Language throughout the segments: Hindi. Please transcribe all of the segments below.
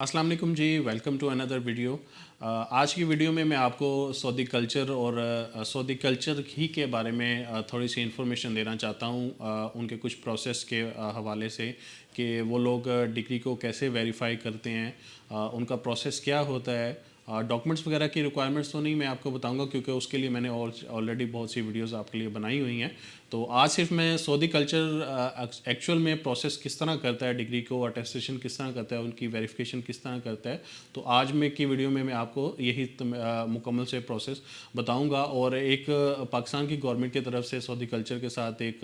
अस्सलाम वालेकुम जी, वेलकम टू अनदर वीडियो। आज की वीडियो में मैं आपको सऊदी कल्चर और सऊदी कल्चर ही के बारे में थोड़ी सी इन्फॉर्मेशन देना चाहता हूँ, उनके कुछ प्रोसेस के हवाले से कि वो लोग डिग्री को कैसे वेरीफाई करते हैं, उनका प्रोसेस क्या होता है। डॉक्यूमेंट्स वगैरह की रिक्वायरमेंट्स तो नहीं मैं आपको बताऊंगा क्योंकि उसके लिए मैंने ऑलरेडी बहुत सी वीडियोस आपके लिए बनाई हुई हैं। तो आज सिर्फ मैं सऊदी कल्चर एक्चुअल में प्रोसेस किस तरह करता है, डिग्री को अटेस्टेशन किस तरह करता है, उनकी वेरिफिकेशन किस तरह करता है, तो आज में की वीडियो में मैं आपको यही मुकम्मल से प्रोसेस बताऊंगा। और एक पाकिस्तान की गवर्नमेंट की तरफ से सऊदी कल्चर के साथ एक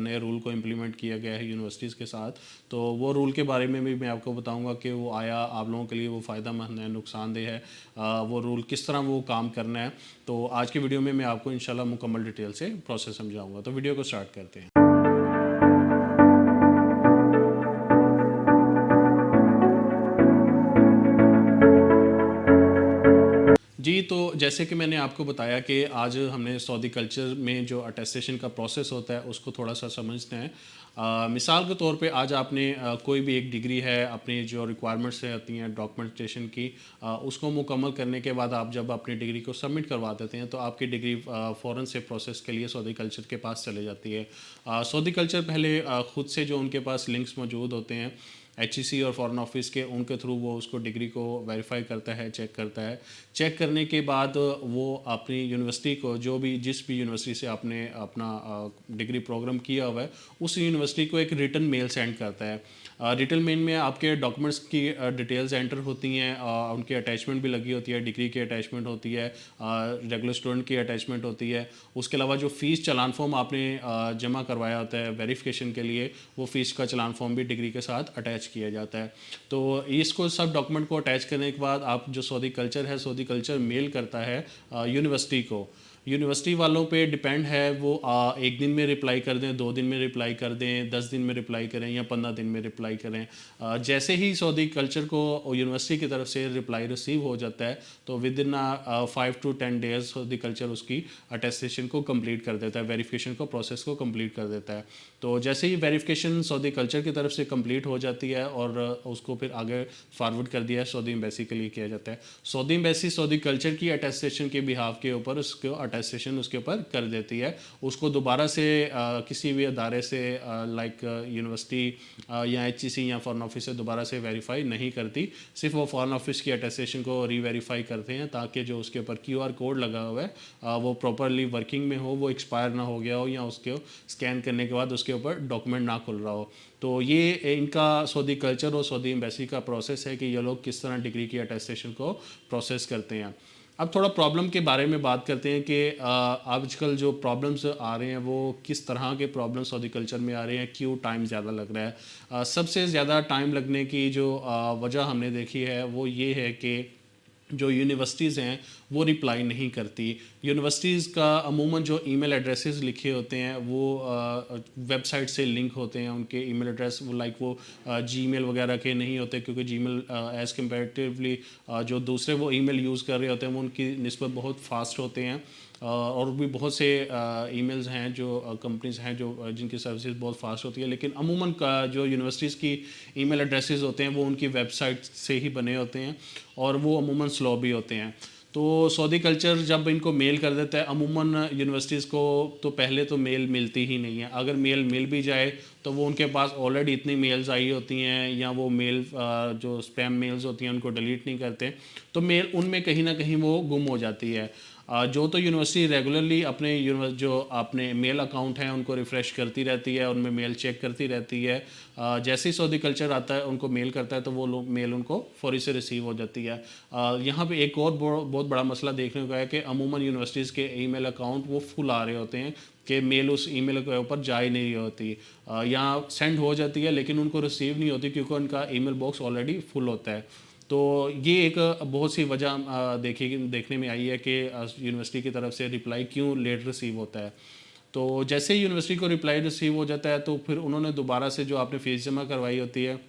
नए रूल को इम्प्लीमेंट किया गया है यूनिवर्सिटीज़ के साथ, तो वो रूल के बारे में भी मैं आपको बताऊंगा कि वो आया आप लोगों के लिए वो फ़ायदा मंद है, नुकसानदेह है, वो रूल किस तरह वो काम करना है। तो आज की वीडियो में मैं आपको इंशाल्लाह मुकम्मल डिटेल से प्रोसेस समझाऊंगा। तो वीडियो को स्टार्ट करते हैं। जी, तो जैसे कि मैंने आपको बताया कि आज हमने सऊदी कल्चर में जो अटेस्टेशन का प्रोसेस होता है उसको थोड़ा सा समझते हैं। मिसाल के तौर पे आज आपने कोई भी एक डिग्री है, अपनी जो रिक्वायरमेंट्स होती हैं डॉक्यूमेंटेशन की, उसको मुकम्मल करने के बाद आप जब अपनी डिग्री को सबमिट करवा देते हैं तो आपकी डिग्री फ़ौरन से प्रोसेस के लिए सऊदी कल्चर के पास चले जाती है। सऊदी कल्चर पहले ख़ुद से जो उनके पास लिंक्स मौजूद होते हैं HEC और फ़ॉरेन ऑफिस के, उनके थ्रू वो उसको डिग्री को वेरीफाई करता है, चेक करता है। चेक करने के बाद वो अपनी यूनिवर्सिटी को, जो भी जिस भी यूनिवर्सिटी से आपने अपना डिग्री प्रोग्राम किया हुआ है, उस यूनिवर्सिटी को एक रिटन मेल सेंड करता है। रिटन मेल में आपके डॉक्यूमेंट्स की डिटेल्स एंटर होती हैं, उनकी अटैचमेंट भी लगी होती है, डिग्री की अटैचमेंट होती है, रेगुलर स्टूडेंट की अटैचमेंट होती है। उसके अलावा जो फ़ीस चालान फॉर्म आपने जमा करवाया होता है वेरिफिकेशन के लिए, वो फ़ीस का चालान फॉर्म भी डिग्री के साथ अटैच किया जाता है। तो इसको सब डॉक्यूमेंट को अटैच करने के बाद आप जो सऊदी कल्चर है, सऊदी कल्चर मेल करता है यूनिवर्सिटी को। यूनिवर्सिटी वालों पे डिपेंड है, वो 1 दिन में रिप्लाई कर दें, 2 दिन में रिप्लाई कर दें, 10 दिन में रिप्लाई करें या 15 दिन में रिप्लाई करें। जैसे ही सऊदी कल्चर को यूनिवर्सिटी की तरफ से रिप्लाई रिसीव हो जाता है तो with in 5 to 10 days Saudi culture उसकी अटेस्टेशन को कंप्लीट कर देता है, वेरिफिकेशन को प्रोसेस को कंप्लीट कर देता है। तो जैसे ही वेरिफिकेशन सऊदी कल्चर की तरफ से कंप्लीट हो जाती है और उसको फिर आगे फॉरवर्ड कर दिया सऊदी एम्बेसी के लिए किया जाता है। सऊदी एम्बेसी सऊदी कल्चर की अटेस्टेशन के बिहाफ के ऊपर उसको अटेस्टेशन उसके ऊपर कर देती है। उसको दोबारा से किसी भी अदारे से लाइक यूनिवर्सिटी या HEC या फॉरेन ऑफिस से दोबारा से वेरीफाई नहीं करती, सिर्फ वो फॉरेन ऑफिस की अटेस्टेशन को री-वेरीफाई करते हैं ताकि जो उसके ऊपर QR कोड लगा हुआ है वो प्रॉपरली वर्किंग में हो, वो एक्सपायर ना हो गया हो या उसको स्कैन करने के बाद उसके ऊपर डॉक्यूमेंट ना खुल रहा हो। तो ये इनका सऊदी कल्चर और सऊदी एम्बेसी का प्रोसेस है कि ये लोग किस तरह डिग्री की अटेस्टेशन को प्रोसेस करते हैं। अब थोड़ा प्रॉब्लम के बारे में बात करते हैं कि आजकल जो प्रॉब्लम्स आ रहे हैं वो किस तरह के प्रॉब्लम सऊदी कल्चर में आ रहे हैं, क्यों टाइम ज़्यादा लग रहा है। सबसे ज़्यादा टाइम लगने की जो वजह हमने देखी है वो ये है कि जो यूनिवर्सिटीज़ हैं वो रिप्लाई नहीं करती। यूनिवर्सिटीज़ का अमूमन जो ईमेल एड्रेसेस लिखे होते हैं वो वेबसाइट से लिंक होते हैं, उनके ईमेल एड्रेस वो लाइक वो जीमेल वगैरह के नहीं होते क्योंकि जीमेल एज़ कम्पेरेटिवली जो दूसरे वो ईमेल यूज़ कर रहे होते हैं वो उनकी निस्बत बहुत फास्ट होते हैं। और भी बहुत से ईमेल्स हैं जो कंपनीज़ हैं जो जिनकी सर्विसेज बहुत फास्ट होती है, लेकिन अमूमन जो यूनिवर्सिटीज़ की ईमेल एड्रेसेस होते हैं वो उनकी वेबसाइट से ही बने होते हैं और वो अमूमन स्लो भी होते हैं। तो सऊदी कल्चर जब इनको मेल कर देता है, अमूमन यूनिवर्सिटीज़ को तो पहले तो मेल मिलती ही नहीं है। अगर मेल मिल भी जाए तो वो उनके पास ऑलरेडी इतनी मेल्स आई होती हैं या वो मेल जो स्पैम मेल्स होती हैं उनको डिलीट नहीं करते, तो मेल उनमें कहीं ना कहीं वो गुम हो जाती है। जो तो यूनिवर्सिटी रेगुलरली अपने जो अपने मेल अकाउंट हैं उनको रिफ़्रेश करती रहती है, उनमें मेल चेक करती रहती है। जैसे ही सऊदी कल्चर आता है उनको मेल करता है तो वो लोग मेल उनको फ़ौरी से रिसीव हो जाती है। यहाँ पे एक और बहुत बड़ा मसला देखने को है कि अमूमन यूनिवर्सिटीज़ के ईमेल अकाउंट वो फुल आ रहे होते हैं कि मेल उस ईमेल के ऊपर जा ही नहीं होती, या सेंड हो जाती है लेकिन उनको रिसीव नहीं होती क्योंकि उनका ईमेल बॉक्स ऑलरेडी फुल होता है। तो ये एक बहुत सी वजह देखने में आई है कि यूनिवर्सिटी की तरफ से रिप्लाई क्यों लेट रिसीव होता है। तो जैसे ही यूनिवर्सिटी को रिप्लाई रिसीव हो जाता है तो फिर उन्होंने दोबारा से जो आपने फ़ीस जमा करवाई होती है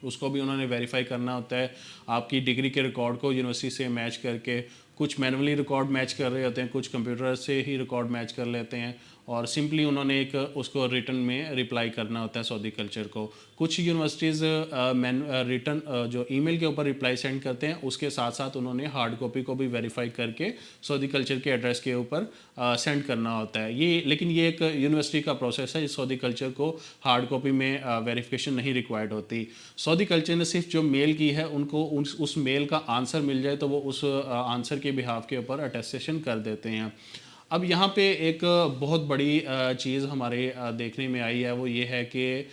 उसको भी उन्होंने वेरीफाई करना होता है, आपकी डिग्री के रिकॉर्ड को यूनिवर्सिटी से मैच करके। कुछ मैनुअली रिकॉर्ड मैच कर रहे होते हैं, कुछ कंप्यूटर से ही रिकॉर्ड मैच कर लेते हैं और सिंपली उन्होंने एक उसको रिटर्न में रिप्लाई करना होता है सऊदी कल्चर को। कुछ यूनिवर्सिटीज़ रिटर्न जो ईमेल के ऊपर रिप्लाई सेंड करते हैं, उसके साथ साथ उन्होंने हार्ड कॉपी को भी वेरीफाई करके सऊदी कल्चर के एड्रेस के ऊपर सेंड करना होता है। लेकिन ये एक यूनिवर्सिटी का प्रोसेस है, इस सऊदी कल्चर को हार्ड कॉपी में वेरिफिकेशन नहीं रिक्वायर्ड होती। सऊदी कल्चर ने सिर्फ जो मेल की है, उनको उस मेल का आंसर मिल जाए तो वो उस आंसर के बिहाफ के ऊपर अटेस्टेशन कर देते हैं। अब यहाँ पे एक बहुत बड़ी चीज़ हमारे देखने में आई है, वो ये है कि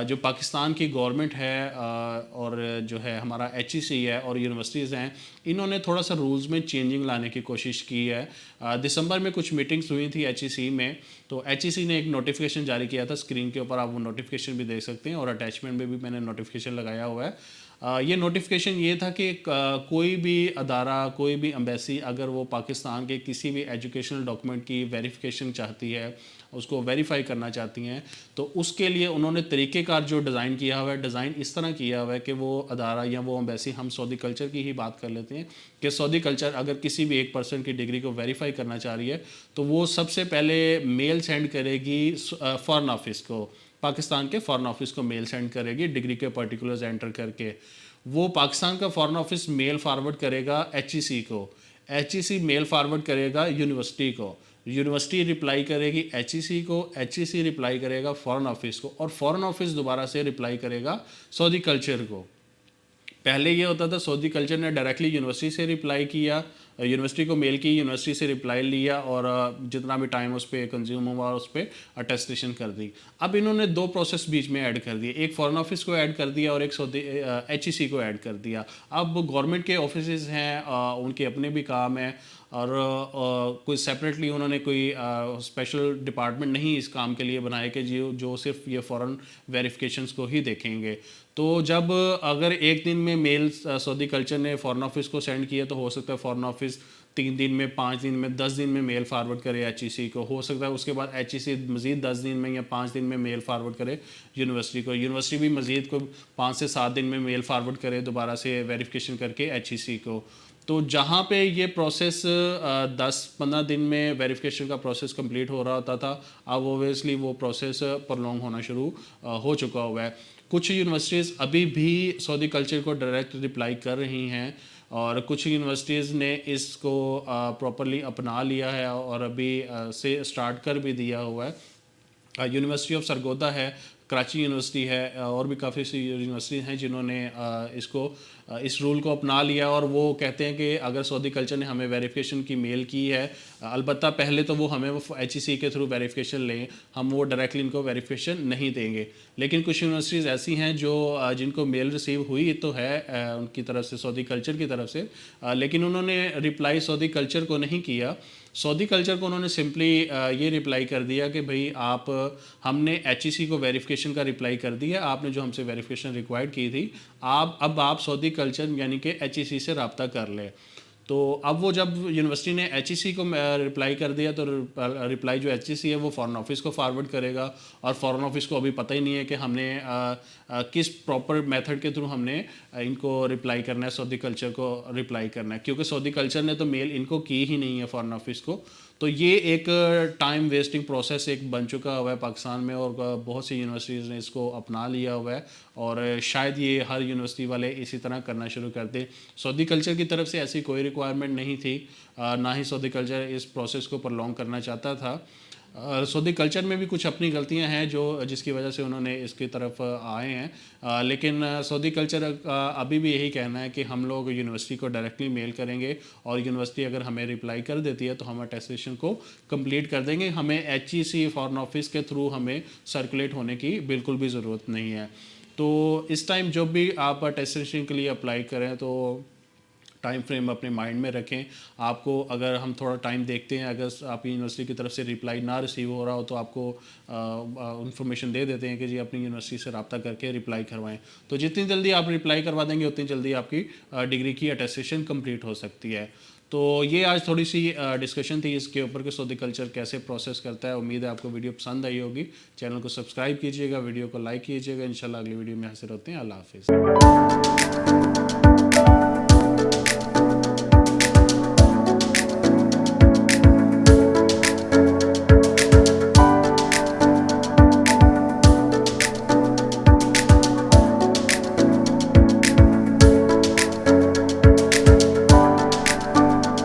जो पाकिस्तान की गवर्नमेंट है और जो है हमारा HEC है और यूनिवर्सिटीज़ हैं, इन्होंने थोड़ा सा रूल्स में चेंजिंग लाने की कोशिश की है। दिसंबर में कुछ मीटिंग्स हुई थी HEC में, तो HEC ने एक नोटिफिकेशन जारी किया था। स्क्रीन के ऊपर आप वो नोटिफिकेशन भी देख सकते हैं और अटैचमेंट में भी मैंने नोटिफिकेशन लगाया हुआ है। ये नोटिफिकेशन ये था कि कोई भी अदारा, कोई भी एम्बेसी अगर वो पाकिस्तान के किसी भी एजुकेशनल डॉक्यूमेंट की वेरिफिकेशन चाहती है, उसको वेरीफाई करना चाहती हैं, तो उसके लिए उन्होंने तरीक़ेकार जो डिज़ाइन किया हुआ है, डिज़ाइन इस तरह किया हुआ है कि वो अदारा या वो एम्बेसी, हम सऊदी कल्चर की ही बात कर लेते हैं कि सऊदी कल्चर अगर किसी भी एक पर्सन की डिग्री को वेरीफाई करना चाह रही है, तो वो सबसे पहले मेल सेंड करेगी फॉरेन ऑफिस को, पाकिस्तान के फॉरेन ऑफिस को मेल सेंड करेगी डिग्री के पर्टिकुलर्स एंटर करके। वो पाकिस्तान का फॉरेन ऑफिस मेल फॉरवर्ड करेगा HEC को, HEC मेल फॉरवर्ड करेगा यूनिवर्सिटी को, यूनिवर्सिटी रिप्लाई करेगी HEC को, HEC रिप्लाई करेगा फॉरेन ऑफिस को, और फॉरेन ऑफिस दोबारा से रिप्लाई करेगा सऊदी कल्चर को। पहले ये होता था सऊदी कल्चर ने डायरेक्टली यूनिवर्सिटी से रिप्लाई किया, यूनिवर्सिटी को मेल की, यूनिवर्सिटी से रिप्लाई लिया और जितना भी टाइम उस पर कंज्यूम हुआ उस पर अटेस्टेशन कर दी। अब इन्होंने दो प्रोसेस बीच में ऐड कर दिए, एक फॉरेन ऑफिस को ऐड कर दिया और एक सऊदी HEC को ऐड कर दिया। अब गवर्नमेंट के ऑफिस हैं, उनके अपने भी काम हैं और कोई सेपरेटली उन्होंने कोई स्पेशल डिपार्टमेंट नहीं इस काम के लिए बनाया कि जो सिर्फ ये फॉरेन वेरिफिकेशंस को ही देखेंगे। तो जब अगर एक दिन में मेल सऊदी कल्चर ने फॉरेन ऑफिस को सेंड किया, तो हो सकता है फॉरेन ऑफिस 3 दिन में, 5 दिन में, 10 दिन में मेल फारवर्ड करे HEC को। हो सकता है उसके बाद HEC मज़ीद 10 दिन में या 5 दिन में मेल फारवर्ड करे यूनिवर्सिटी को, यूनिवर्सिटी भी मज़ीद को 5 से 7 दिन में मेल फारवर्ड करे दोबारा से वेरिफिकेशन करके HEC को। तो जहाँ पे ये प्रोसेस 10-15 दिन में वेरिफिकेशन का प्रोसेस कंप्लीट हो रहा होता था, अब ओबियसली वो प्रोसेस प्रोलॉन्ग होना शुरू हो चुका हुआ है। कुछ यूनिवर्सिटीज़ अभी भी सऊदी कल्चर को डायरेक्ट रिप्लाई कर रही हैं और कुछ यूनिवर्सिटीज़ ने इसको प्रॉपरली अपना लिया है और अभी से स्टार्ट कर भी दिया हुआ है। यूनिवर्सिटी ऑफ सरगोदा है, कराची यूनिवर्सिटी है और भी काफ़ी सी यूनिवर्सिटी हैं जिन्होंने इस रूल को अपना लिया और वो कहते हैं कि अगर सऊदी कल्चर ने हमें वेरिफिकेशन की मेल की है, अलबत्ता पहले तो वो हमें वो HEC के थ्रू वेरिफिकेशन लें, हम वो डायरेक्टली इनको वेरिफिकेशन नहीं देंगे। लेकिन कुछ यूनिवर्सिटीज़ ऐसी हैं जो जिनको मेल रिसीव हुई तो है उनकी तरफ से, सऊदी कल्चर की तरफ से, लेकिन उन्होंने रिप्लाई सऊदी कल्चर को नहीं किया। सऊदी कल्चर को उन्होंने सिंपली ये रिप्लाई कर दिया कि भाई हमने HEC को वेरिफिकेशन का रिप्लाई कर दिया, आपने जो हमसे वेरिफिकेशन रिक्वायर्ड की थी, अब आप सऊदी कल्चर यानी कि HEC से रब्ता कर लें। तो अब वो जब यूनिवर्सिटी ने HEC को रिप्लाई कर दिया, तो रिप्लाई जो HEC है वो फॉरेन ऑफिस को फॉरवर्ड करेगा और फॉरेन ऑफिस को अभी पता ही नहीं है कि हमने किस प्रॉपर मेथड के थ्रू हमने इनको रिप्लाई करना है, सऊदी कल्चर को रिप्लाई करना है, क्योंकि सऊदी कल्चर ने तो मेल इनको की ही नहीं है फॉरेन ऑफिस को। तो ये एक टाइम वेस्टिंग प्रोसेस एक बन चुका हुआ है पाकिस्तान में और बहुत सी यूनिवर्सिटीज़ ने इसको अपना लिया हुआ है और शायद ये हर यूनिवर्सिटी वाले इसी तरह करना शुरू कर दें। सऊदी कल्चर की तरफ से ऐसी कोई रिक्वायरमेंट नहीं थी, ना ही सऊदी कल्चर इस प्रोसेस को प्रलॉन्ग करना चाहता था। सऊदी कल्चर में भी कुछ अपनी गलतियां हैं जिसकी वजह से उन्होंने इसकी तरफ आए हैं, लेकिन सऊदी कल्चर अभी भी यही कहना है कि हम लोग यूनिवर्सिटी को डायरेक्टली मेल करेंगे और यूनिवर्सिटी अगर हमें रिप्लाई कर देती है तो हम अटेस्टेशन को कंप्लीट कर देंगे। हमें HEC फॉरेन ऑफिस के थ्रू हमें सर्कुलेट होने की बिल्कुल भी ज़रूरत नहीं है। तो इस टाइम जब भी आप अटेस्टेशन के लिए अप्लाई करें तो टाइम फ्रेम अपने माइंड में रखें। आपको अगर हम थोड़ा टाइम देखते हैं, अगर आपकी यूनिवर्सिटी की तरफ से रिप्लाई ना रिसीव हो रहा हो तो आपको इन्फॉर्मेशन दे देते हैं कि जी अपनी यूनिवर्सिटी से रब्ता करके रिप्लाई करवाएं। तो जितनी जल्दी आप रिप्लाई करवा देंगे उतनी जल्दी आपकी डिग्री की अटेस्टेशन कंप्लीट हो सकती है। तो ये आज थोड़ी सी डिस्कशन थी इसके ऊपर कि सऊदी कल्चर कैसे प्रोसेस करता है। उम्मीद है आपको वीडियो पसंद आई होगी। चैनल को सब्सक्राइब कीजिएगा, वीडियो को लाइक कीजिएगा। इंशाल्लाह अगली वीडियो में हाजिर होते हैं। अल्लाह हाफिज़।